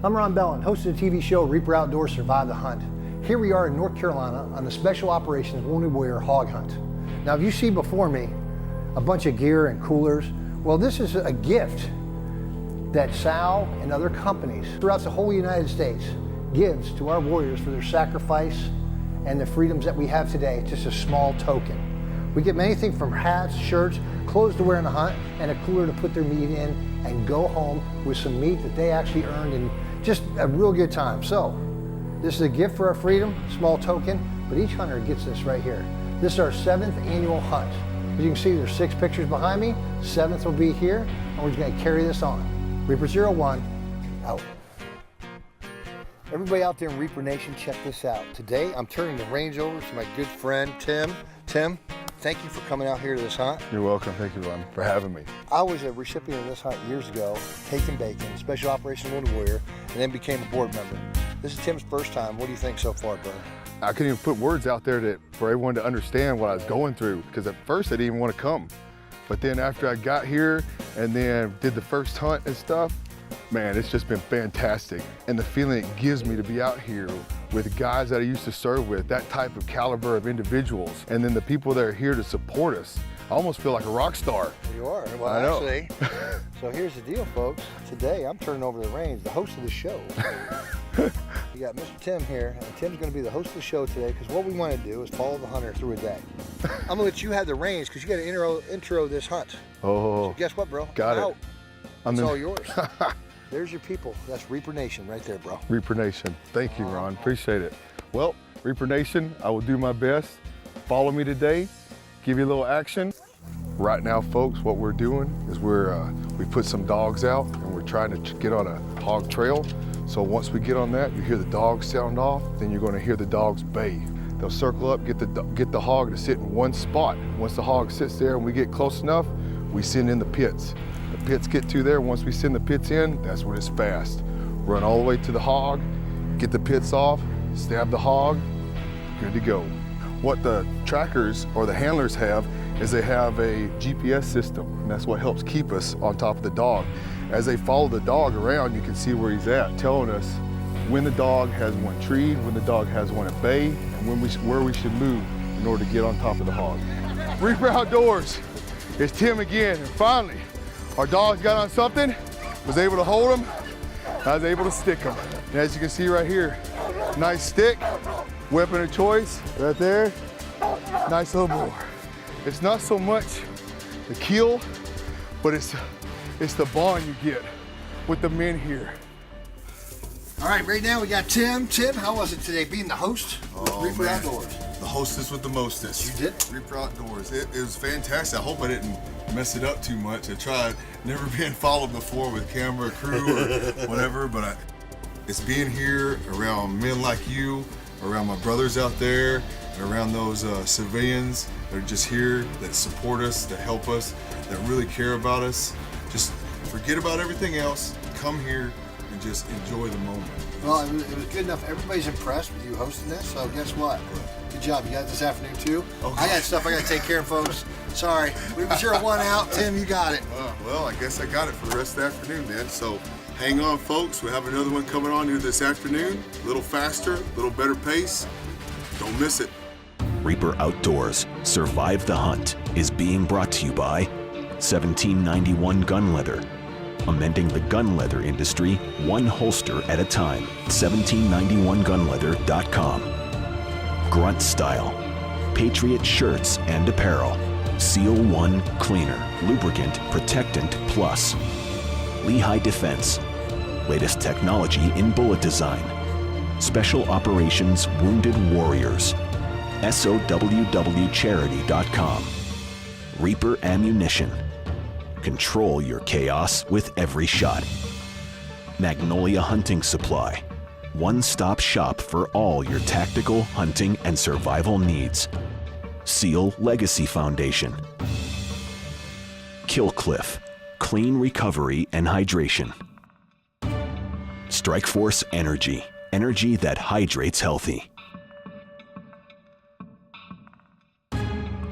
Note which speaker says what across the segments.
Speaker 1: I'm Ron Bellan, host of the TV show Reaper Outdoors Survive the Hunt. Here we are in North Carolina on the Special Operations Wounded Warrior Hog Hunt. Now, if you see before me a bunch of gear and coolers, well, this is a gift that SOWW and other companies throughout the whole United States gives to our warriors for their sacrifice and the freedoms that we have today. It's just a small token. We get many things from hats, shirts, clothes to wear in the hunt, and a cooler to put their meat in and go home with some meat that they actually earned in just a real good time. So this is a gift for our freedom, small token, but each hunter gets this right here. This is our 7th annual hunt. As you can see, there's 6 pictures behind me. 7th will be here, and we're just gonna carry this on. Reaper 01, out. Everybody out there in Reaper Nation, check this out. Today, I'm turning the range over to my good friend, Tim. Tim, thank you for coming out here to this hunt.
Speaker 2: You're welcome. Thank you, Ron, for having me.
Speaker 1: I was a recipient of this hunt years ago, Takin Bacon, Special Operations Wounded Warrior, and then became a board member. This is Tim's first time. What do you think so far, brother?
Speaker 2: I couldn't even put words out there for everyone to understand what I was going through, because at first I didn't even want to come. But then after I got here and then did the first hunt and stuff, man, it's just been fantastic. And the feeling it gives me to be out here with guys that I used to serve with, that type of caliber of individuals, and then the people that are here to support us. I almost feel like a rock star.
Speaker 1: You are. Well,
Speaker 2: I know.
Speaker 1: Actually, so here's the deal, folks. Today, I'm turning over the reins, the host of the show. You got Mr. Tim here, and Tim's going to be the host of the show today, because what we want to do is follow the hunter through a day. I'm going to let you have the reins, because you got to intro this hunt.
Speaker 2: Oh.
Speaker 1: So guess what, bro?
Speaker 2: Got it.
Speaker 1: It's all yours. There's your people. That's Reaper Nation right there, bro.
Speaker 2: Reaper Nation. Thank you, Ron. Appreciate it. Well, Reaper Nation, I will do my best. Follow me today. Give you a little action. Right now, folks, what we're doing is we put some dogs out and we're trying to get on a hog trail. So once we get on that, you hear the dogs sound off, then you're going to hear the dogs bay. They'll circle up, get the hog to sit in one spot. Once the hog sits there and we get close enough, we send in the pits. The pits get to there. Once we send the pits in, that's when it's fast. Run all the way to the hog, get the pits off, stab the hog, good to go. What the trackers or the handlers have is they have a GPS system, and that's what helps keep us on top of the dog. As they follow the dog around, you can see where he's at, telling us when the dog has one treed, when the dog has one at bay, and where we should move in order to get on top of the hog. Reaper Outdoors, it's Tim again, and finally, our dogs got on something, was able to hold them, I was able to stick them. And as you can see right here, nice stick, weapon of choice, right there, nice little bore. It's not so much the kill, but it's the bond you get with the men here.
Speaker 1: All right, right now we got Tim. Tim, how was it today being the host of Reaper Outdoors?
Speaker 3: The hostess with the mostest.
Speaker 1: You did?
Speaker 3: Reaper Outdoors. It was fantastic. I hope I didn't mess it up too much. I tried, never been followed before with camera crew or whatever, but it's being here around men like you, around my brothers out there, and around those civilians that are just here, that support us, that help us, that really care about us. Just forget about everything else, come here and just enjoy the moment.
Speaker 1: Well, it was good enough. Everybody's impressed with you hosting this, so guess what? Good job. You got it this afternoon too? Okay. I got stuff I got to take care of, folks. Sorry. We were sure one out. Tim, you got it.
Speaker 3: Well, I guess I got it for the rest of the afternoon then. So hang on, folks. We have another one coming on here this afternoon. A little faster, a little better pace. Don't miss it.
Speaker 4: Reaper Outdoors, Survive the Hunt is being brought to you by 1791 Gun Leather. Amending the gun leather industry one holster at a time. 1791gunleather.com. Grunt Style. Patriot Shirts and Apparel. Seal One Cleaner. Lubricant Protectant Plus. Lehigh Defense. Latest technology in bullet design. Special Operations Wounded Warriors. SOWWCharity.com. Reaper Ammunition. Control your chaos with every shot. Magnolia Hunting Supply. One-stop shop for all your tactical, hunting, and survival needs. SEAL Legacy Foundation. Killcliff. Clean recovery and hydration. Strikeforce Energy. Energy that hydrates healthy.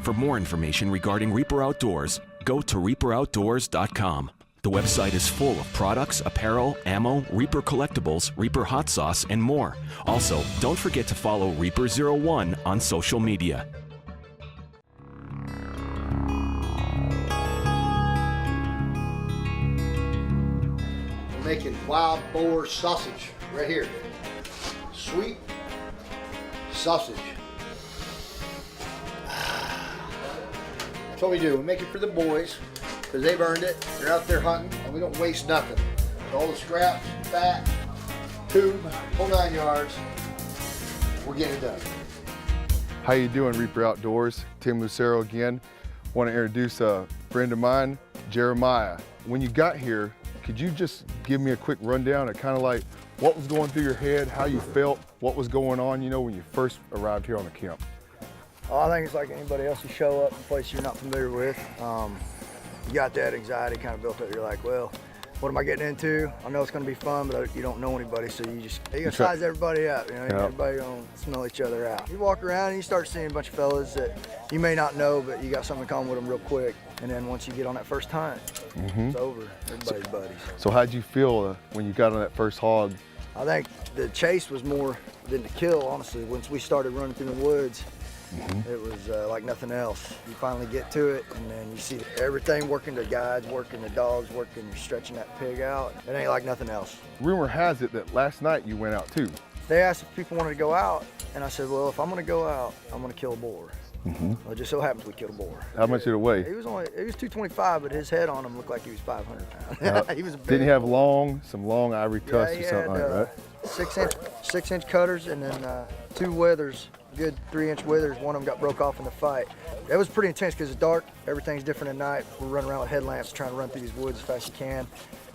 Speaker 4: For more information regarding Reaper Outdoors, go to reaperoutdoors.com. The website is full of products, apparel, ammo, Reaper collectibles, Reaper hot sauce, and more. Also, don't forget to follow Reaper01 on social media.
Speaker 1: We're making wild boar sausage right here. Sweet sausage. That's what we do. We make it for the boys because they've earned it. They're out there hunting and we don't waste nothing. So all the scraps, fat, tube, whole 9 yards, we're getting it done.
Speaker 2: How you doing, Reaper Outdoors? Tim Lucero again. Want to introduce a friend of mine, Jeremiah. When you got here, could you just give me a quick rundown of kind of like what was going through your head, how you felt, what was going on, you know, when you first arrived here on the camp?
Speaker 5: Oh, I think it's like anybody else. You show up in a place you're not familiar with. You got that anxiety kind of built up. You're like, well, what am I getting into? I know it's going to be fun, but you don't know anybody, so you gotta size everybody up. You know, everybody gonna smell each other out. You walk around and you start seeing a bunch of fellas that you may not know, but you got something in common with them real quick. And then once you get on that first hunt, it's over. Everybody's buddies.
Speaker 2: So how'd you feel when you got on that first hog?
Speaker 5: I think the chase was more than the kill, honestly. Once we started running through the woods, it was like nothing else. You finally get to it, and then you see everything working, the guides working, the dogs working, you're stretching that pig out. It ain't like nothing else.
Speaker 2: Rumor has it that last night you went out too.
Speaker 5: They asked if people wanted to go out, and I said, well, if I'm gonna go out, I'm gonna kill a boar. Well, it just so happens we killed a boar.
Speaker 2: How much did it weigh?
Speaker 5: He was 225, but his head on him looked like he was 500 pounds. He was big.
Speaker 2: Didn't he have some long ivory tusks or something like that?
Speaker 5: 6-inch cutters, and then 2 withers, good 3-inch withers. One of them got broke off in the fight. It was pretty intense because it's dark, everything's different at night. We're running around with headlamps trying to run through these woods as fast as you can.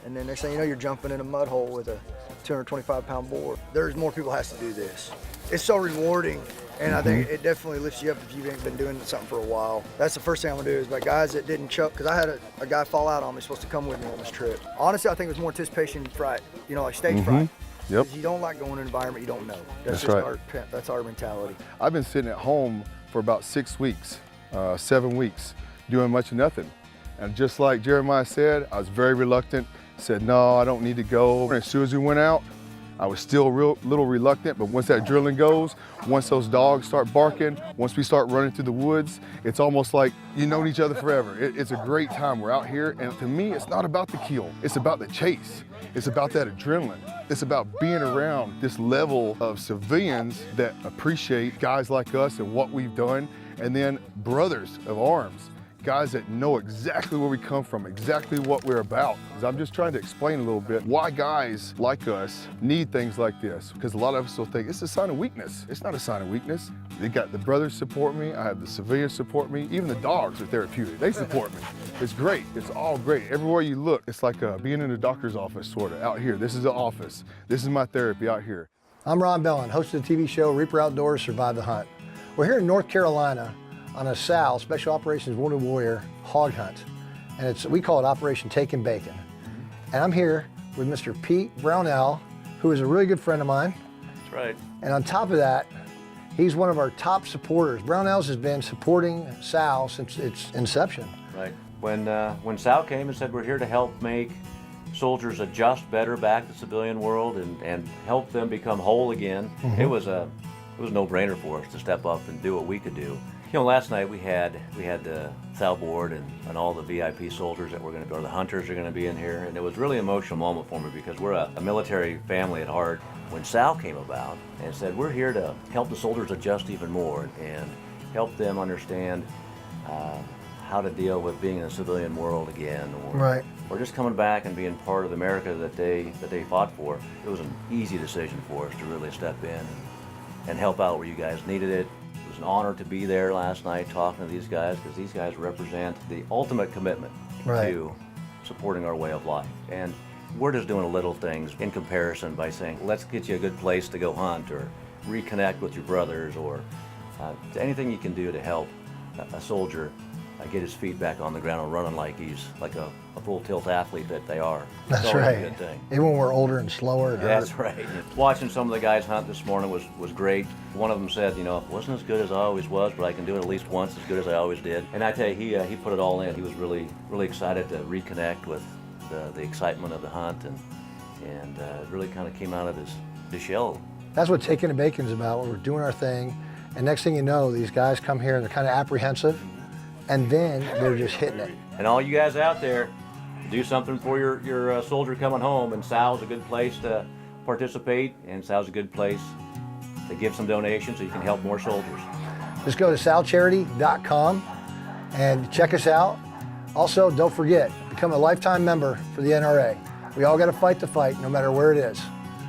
Speaker 5: And then next thing you know, you're jumping in a mud hole with a 225-pound boar. There's more people has to do this. It's so rewarding, and I think it definitely lifts you up if you ain't been doing something for a while. That's the first thing I'm gonna do is my guys that didn't choke, because I had a guy fall out on me, supposed to come with me on this trip. Honestly, I think it was more anticipation fright, you know, like stage fright.
Speaker 2: Yep.
Speaker 5: You don't like going in an environment you don't know.
Speaker 2: That's
Speaker 5: just
Speaker 2: right.
Speaker 5: That's our mentality.
Speaker 2: I've been sitting at home for about 6 weeks, 7 weeks, doing much of nothing. And just like Jeremiah said, I was very reluctant, said, no, I don't need to go. And as soon as we went out, I was still a little reluctant, but once that drilling goes, once those dogs start barking, once we start running through the woods, it's almost like you've known each other forever. It's a great time. We're out here, and to me, it's not about the kill. It's about the chase. It's about that adrenaline. It's about being around this level of civilians that appreciate guys like us and what we've done, and then brothers of arms. Guys that know exactly where we come from, exactly what we're about. I'm just trying to explain a little bit why guys like us need things like this, because a lot of us will think it's a sign of weakness. It's not a sign of weakness. They got the brothers support me, I have the civilians support me, even the dogs are therapeutic. They support me. It's great, it's all great. Everywhere you look, it's like being in a doctor's office, sort of, out here. This is the office. This is my therapy out here.
Speaker 1: I'm Ron Bellan, host of the TV show Reaper Outdoors, Survive the Hunt. We're here in North Carolina on a SOWW, Special Operations Wounded Warrior Hog Hunt. And we call it Operation Takin Bacon. And I'm here with Mr. Pete Brownell, who is a really good friend of mine.
Speaker 6: That's right.
Speaker 1: And on top of that, he's one of our top supporters. Brownell's has been supporting SOWW since its inception.
Speaker 6: Right. When SOWW came and said we're here to help make soldiers adjust better back to the civilian world and help them become whole again, it was a no-brainer for us to step up and do what we could do. You know, last night we had the SOWW board and all the VIP soldiers that were going to be, or the hunters are going to be in here, and it was really an emotional moment for me because we're a military family at heart. When SOWW came about and said we're here to help the soldiers adjust even more and help them understand how to deal with being in a civilian world again, or just coming back and being part of the America that they fought for, it was an easy decision for us to really step in and help out where you guys needed it. It was an honor to be there last night talking to these guys because these guys represent the ultimate commitment to supporting our way of life. And we're just doing little things in comparison by saying, let's get you a good place to go hunt or reconnect with your brothers or anything you can do to help a soldier get his feet back on the ground and running like he's like a full tilt athlete that they are.
Speaker 1: That's right. A good thing. Even when we're older and slower.
Speaker 6: That's right. Watching some of the guys hunt this morning was great. One of them said, you know, it wasn't as good as I always was, but I can do it at least once as good as I always did. And I tell you, he put it all in. He was really excited to reconnect with the excitement of the hunt, and it really kind of came out of his shell.
Speaker 1: That's what Takin Bacon's about. We're doing our thing, and next thing you know, these guys come here and they're kind of apprehensive, and then they're just hitting it.
Speaker 6: And all you guys out there, do something for your soldier coming home, and SOWW's a good place to participate, and SOWW's a good place to give some donations so you can help more soldiers.
Speaker 1: Just go to SOWWcharity.com and check us out. Also, don't forget, become a lifetime member for the NRA. We all got to fight the fight, no matter where it is.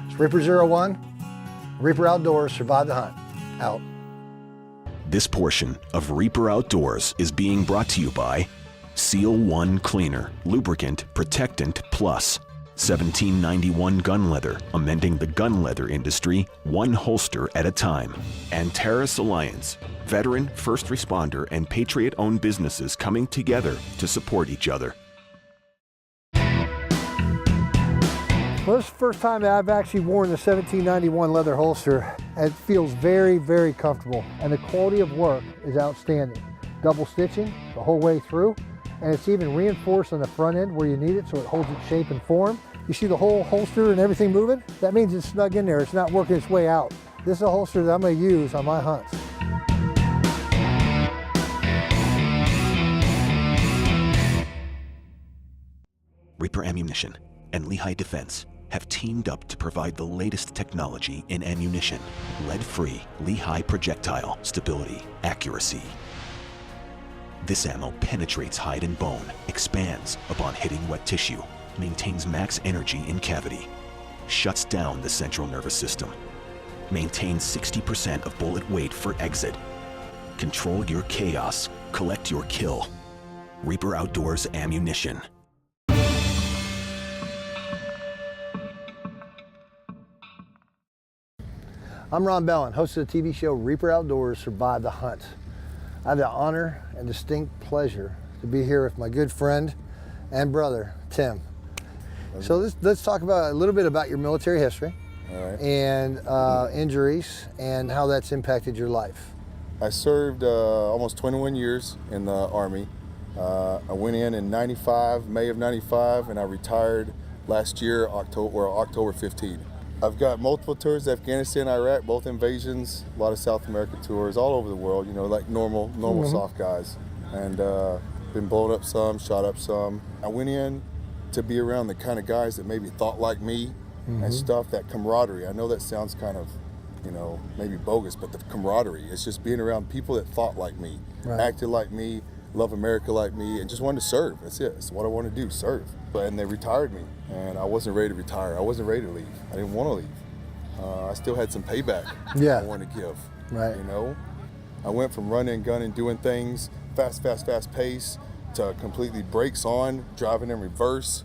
Speaker 1: It's Reaper 01, Reaper Outdoors, survive the hunt. Out.
Speaker 4: This portion of Reaper Outdoors is being brought to you by Seal One Cleaner, Lubricant Protectant Plus, 1791 Gun Leather, amending the gun leather industry one holster at a time, and Terrace Alliance, veteran, first responder, and patriot-owned businesses coming together to support each other.
Speaker 1: Well, this is the first time that I've actually worn the 1791 leather holster, and it feels very, very comfortable, and the quality of work is outstanding. Double stitching the whole way through, and it's even reinforced on the front end where you need it, so it holds its shape and form. You see the whole holster and everything moving? That means it's snug in there. It's not working its way out. This is a holster that I'm going to use on my hunts.
Speaker 4: Reaper Ammunition and Lehigh Defense have teamed up to provide the latest technology in ammunition. Lead-free Lehigh projectile stability, accuracy. This ammo penetrates hide and bone, expands upon hitting wet tissue, maintains max energy in cavity, shuts down the central nervous system, maintains 60% of bullet weight for exit. Control your chaos, collect your kill. Reaper Outdoors Ammunition.
Speaker 1: I'm Ron Bellan, host of the TV show Reaper Outdoors, Survive the Hunt. I have the honor and distinct pleasure to be here with my good friend and brother, Tim. So let's talk about a little bit about your military history.
Speaker 3: All right.
Speaker 1: And injuries and how that's impacted your life.
Speaker 3: I served almost 21 years in the Army. I went in 95, May of 95, and I retired last year, October 15. I've got multiple tours to Afghanistan, Iraq, both invasions, a lot of South America tours, all over the world, you know, like normal soft guys. And been blown up some, shot up some. I went in to be around the kind of guys that maybe thought like me and stuff, that camaraderie. I know that sounds kind of, you know, maybe bogus, but the camaraderie, it's just being around people that thought like me, acted like me, love America like me, and just wanted to serve. That's it. That's what I want to do, serve. And they retired me, and I wasn't ready to retire. I wasn't ready to leave. I didn't want to leave. I still had some payback I wanted to give.
Speaker 1: Right.
Speaker 3: You know, I went from running, gunning, doing things fast pace to completely brakes on, driving in reverse,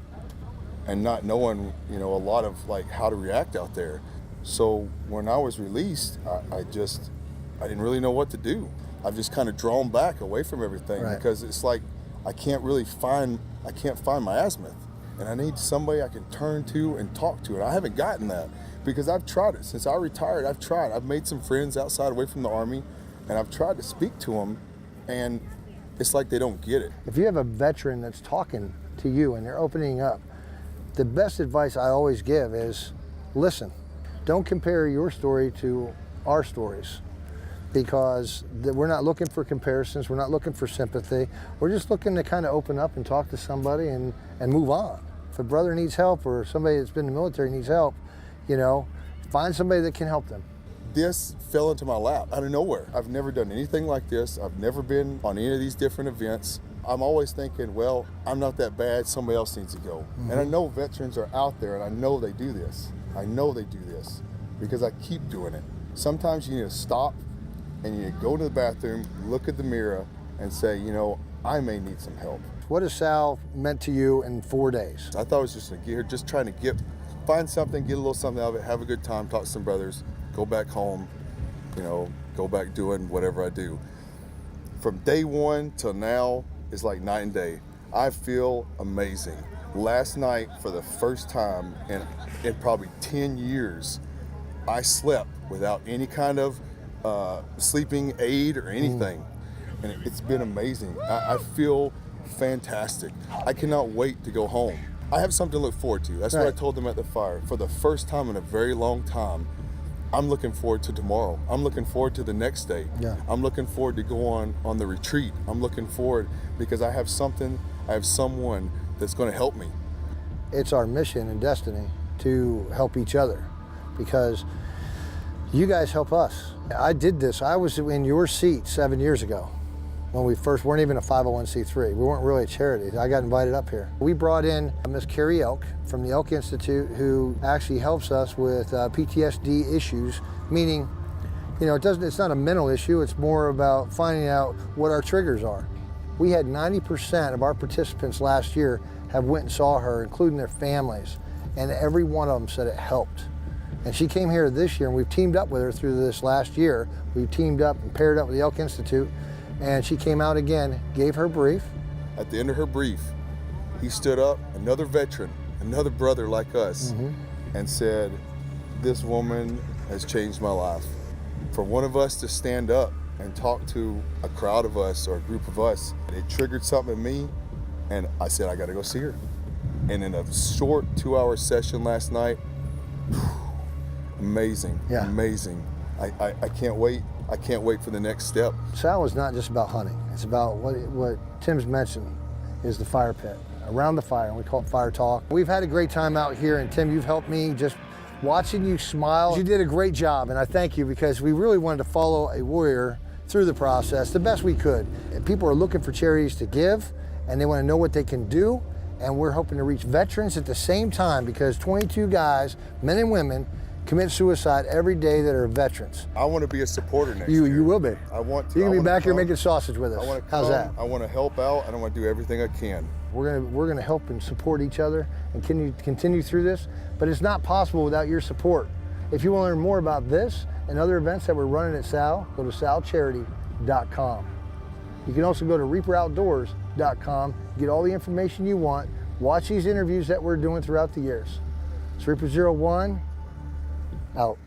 Speaker 3: and not knowing, you know, a lot of like how to react out there. So when I was released, I didn't really know what to do. I've just kind of drawn back away from everything because it's like I can't find my azimuth, and I need somebody I can turn to and talk to, and I haven't gotten that because I've tried it since I retired. I've made some friends outside away from the Army, and I've tried to speak to them, and it's like they don't get it.
Speaker 1: If you have a veteran that's talking to you and they're opening up, the best advice I always give is listen. Don't compare your story to our stories, because we're not looking for comparisons, we're not looking for sympathy. We're just looking to kind of open up and talk to somebody and move on. If a brother needs help or somebody that's been in the military needs help, you know, find somebody that can help them.
Speaker 3: This fell into my lap out of nowhere. I've never done anything like this. I've never been on any of these different events. I'm always thinking, well, I'm not that bad, somebody else needs to go. And I know veterans are out there, and I know they do this. I know they do this because I keep doing it. Sometimes you need to stop and you need to go to the bathroom, look at the mirror, and say, you know, I may need some help.
Speaker 1: What has Sal meant to you in 4 days?
Speaker 3: I thought I was just gonna get here, just trying to find something, get a little something out of it, have a good time, talk to some brothers, go back home, you know, go back doing whatever I do. From day one till now, it's like night and day. I feel amazing. Last night, for the first time in probably 10 years, I slept without any kind of sleeping aid or anything. And it's been amazing. I feel fantastic. I cannot wait to go home. I have something to look forward to. That's what I told them at the fire. For the first time in a very long time, I'm looking forward to tomorrow. I'm looking forward to the next day.
Speaker 1: Yeah.
Speaker 3: I'm looking forward to go on the retreat. I'm looking forward because I have someone that's going to help me.
Speaker 1: It's our mission and destiny to help each other, because you guys help us. I did this. I was in your seat 7 years ago when we first weren't even a 501c3. We weren't really a charity. I got invited up here. We brought in Miss Carrie Elk from the Elk Institute, who actually helps us with PTSD issues, meaning, you know, it's not a mental issue, it's more about finding out what our triggers are. We had 90% of our participants last year have went and saw her, including their families, and every one of them said it helped. And she came here this year, and we've teamed up with her through this last year. We teamed up and paired up with the Elk Institute, and she came out again, gave her brief.
Speaker 3: At the end of her brief, he stood up, another veteran, another brother like us, and said, "This woman has changed my life." For one of us to stand up and talk to a crowd of us or a group of us, it triggered something in me, and I said, I gotta go see her. And in a short 2-hour session last night, amazing, amazing. I can't wait. I can't wait for the next step.
Speaker 1: SOWW is not just about hunting. It's about what Tim's mentioned is the fire pit, around the fire, and we call it fire talk. We've had a great time out here, and Tim, you've helped me just watching you smile. You did a great job, and I thank you, because we really wanted to follow a warrior through the process the best we could. People are looking for charities to give, and they want to know what they can do, and we're hoping to reach veterans at the same time, because 22 guys, men and women, commit suicide every day that are veterans.
Speaker 3: I want to be a supporter next year.
Speaker 1: You will be.
Speaker 3: I want to.
Speaker 1: You're going to be back here making sausage with us.
Speaker 3: I want to
Speaker 1: How's that?
Speaker 3: I want to help out, and I want to do everything I can.
Speaker 1: We're going to help and support each other and continue through this, but it's not possible without your support. If you want to learn more about this and other events that we're running at SOWW, go to SOWWcharity.com. You can also go to ReaperOutdoors.com, get all the information you want, watch these interviews that we're doing throughout the years. It's Reaper01, out.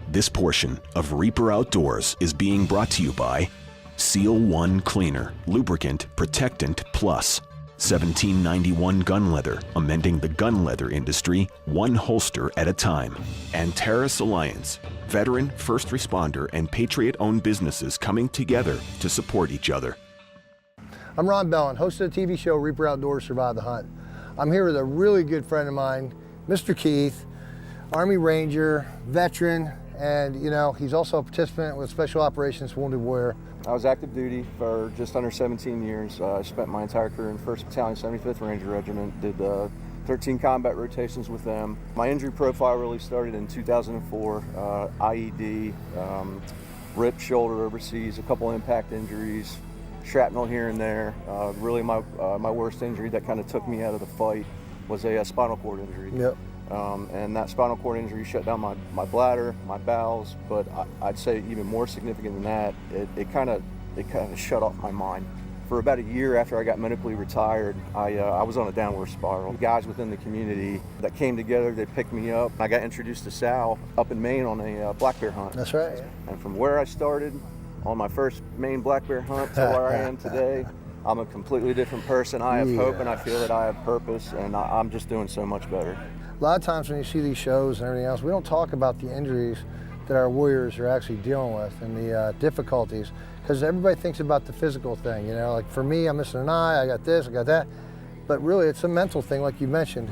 Speaker 4: This portion of Reaper Outdoors is being brought to you by Seal One Cleaner, Lubricant Protectant Plus, 1791 Gun Leather, amending the gun leather industry one holster at a time, and Terrace Alliance, veteran, first responder, and patriot-owned businesses coming together to support each other.
Speaker 1: I'm Ron Bellan, host of the TV show Reaper Outdoors, Survive the Hunt. I'm here with a really good friend of mine, Mr. Keith, Army Ranger, veteran, and you know, he's also a participant with Special Operations Wounded Warrior.
Speaker 7: I was active duty for just under 17 years. I spent my entire career in 1st Battalion, 75th Ranger Regiment, did 13 combat rotations with them. My injury profile really started in 2004, IED, ripped shoulder overseas, a couple impact injuries, shrapnel here and there. Really my worst injury that kind of took me out of the fight was a spinal cord injury.
Speaker 1: Yep.
Speaker 7: And that spinal cord injury shut down my bladder, my bowels, but I'd say even more significant than that, it kind of shut off my mind. For about a year after I got medically retired, I was on a downward spiral. Guys within the community that came together, they picked me up. I got introduced to SOWW up in Maine on a black bear hunt.
Speaker 1: That's right.
Speaker 7: And from where I started on my first Maine black bear hunt to where I am today, I'm a completely different person. I have hope and I feel that I have purpose, and I'm just doing so much better.
Speaker 1: A lot of times when you see these shows and everything else, we don't talk about the injuries that our warriors are actually dealing with and the difficulties, because everybody thinks about the physical thing, you know, like for me, I'm missing an eye, I got this, I got that, but really it's a mental thing like you mentioned.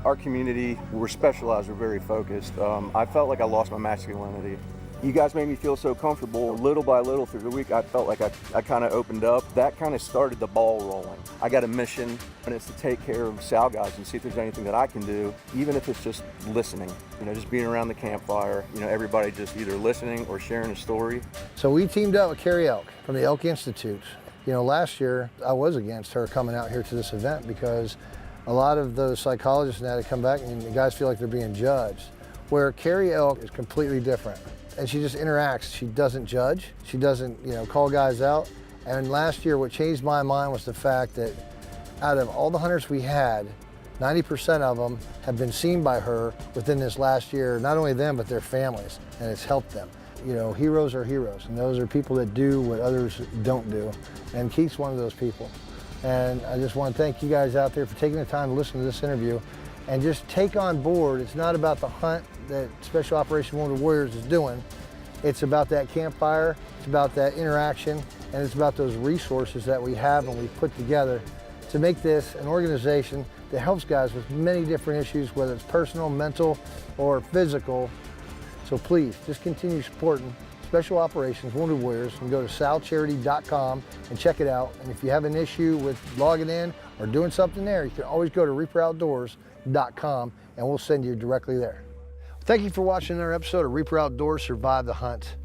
Speaker 7: Our community, we're specialized, we're very focused. I felt like I lost my masculinity. You guys made me feel so comfortable. Little by little through the week, I felt like I kind of opened up. That kind of started the ball rolling. I got a mission, and it's to take care of SOWW guys and see if there's anything that I can do, even if it's just listening. You know, just being around the campfire, you know, everybody just either listening or sharing a story.
Speaker 1: So we teamed up with Carrie Elk from the Elk Institute. You know, last year, I was against her coming out here to this event because a lot of those psychologists now come back and the guys feel like they're being judged, where Carrie Elk is completely different. And she just interacts. She doesn't judge. She doesn't, you know, call guys out. And last year, what changed my mind was the fact that out of all the hunters we had, 90% of them have been seen by her within this last year, not only them, but their families, and it's helped them. You know, heroes are heroes, and those are people that do what others don't do. And Keith's one of those people. And I just want to thank you guys out there for taking the time to listen to this interview and just take on board. It's not about the hunt that Special Operations Wounded Warriors is doing. It's about that campfire, it's about that interaction, and it's about those resources that we have and we put together to make this an organization that helps guys with many different issues, whether it's personal, mental, or physical. So please, just continue supporting Special Operations Wounded Warriors and go to salcharity.com and check it out. And if you have an issue with logging in or doing something there, you can always go to reaperoutdoors.com and we'll send you directly there. Thank you for watching another episode of Reaper Outdoors Survive the Hunt.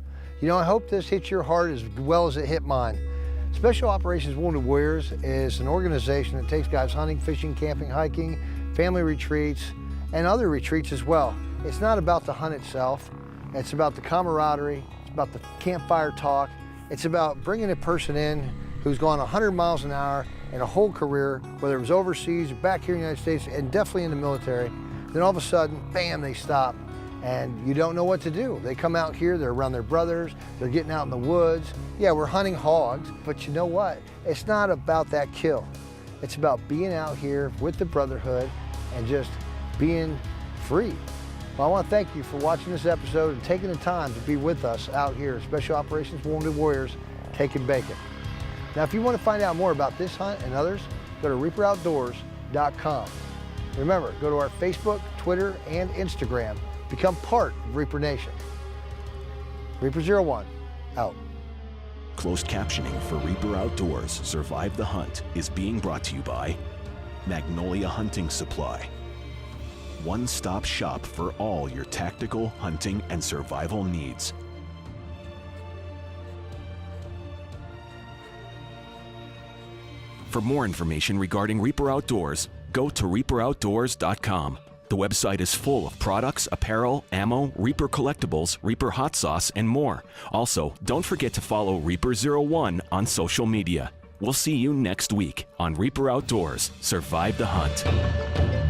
Speaker 1: You know, I hope this hits your heart as well as it hit mine. Special Operations Wounded Warriors is an organization that takes guys hunting, fishing, camping, hiking, family retreats, and other retreats as well. It's not about the hunt itself. It's about the camaraderie. It's about the campfire talk. It's about bringing a person in who's gone 100 miles an hour in a whole career, whether it was overseas, back here in the United States, and definitely in the military. Then all of a sudden, bam, they stop. And you don't know what to do. They come out here, they're around their brothers, they're getting out in the woods. Yeah, we're hunting hogs, but you know what? It's not about that kill. It's about being out here with the brotherhood and just being free. Well, I want to thank you for watching this episode and taking the time to be with us out here at Special Operations Wounded Warriors, Takin Bacon. Now, if you want to find out more about this hunt and others, go to reaperoutdoors.com. Remember, go to our Facebook, Twitter, and Instagram. Become part of Reaper Nation. Reaper01, out.
Speaker 4: Closed captioning for Reaper Outdoors Survive the Hunt is being brought to you by Magnolia Hunting Supply. One-stop shop for all your tactical, hunting, and survival needs. For more information regarding Reaper Outdoors, go to reaperoutdoors.com. The website is full of products, apparel, ammo, Reaper collectibles, Reaper hot sauce, and more. Also, don't forget to follow Reaper01 on social media. We'll see you next week on Reaper Outdoors Survive the Hunt.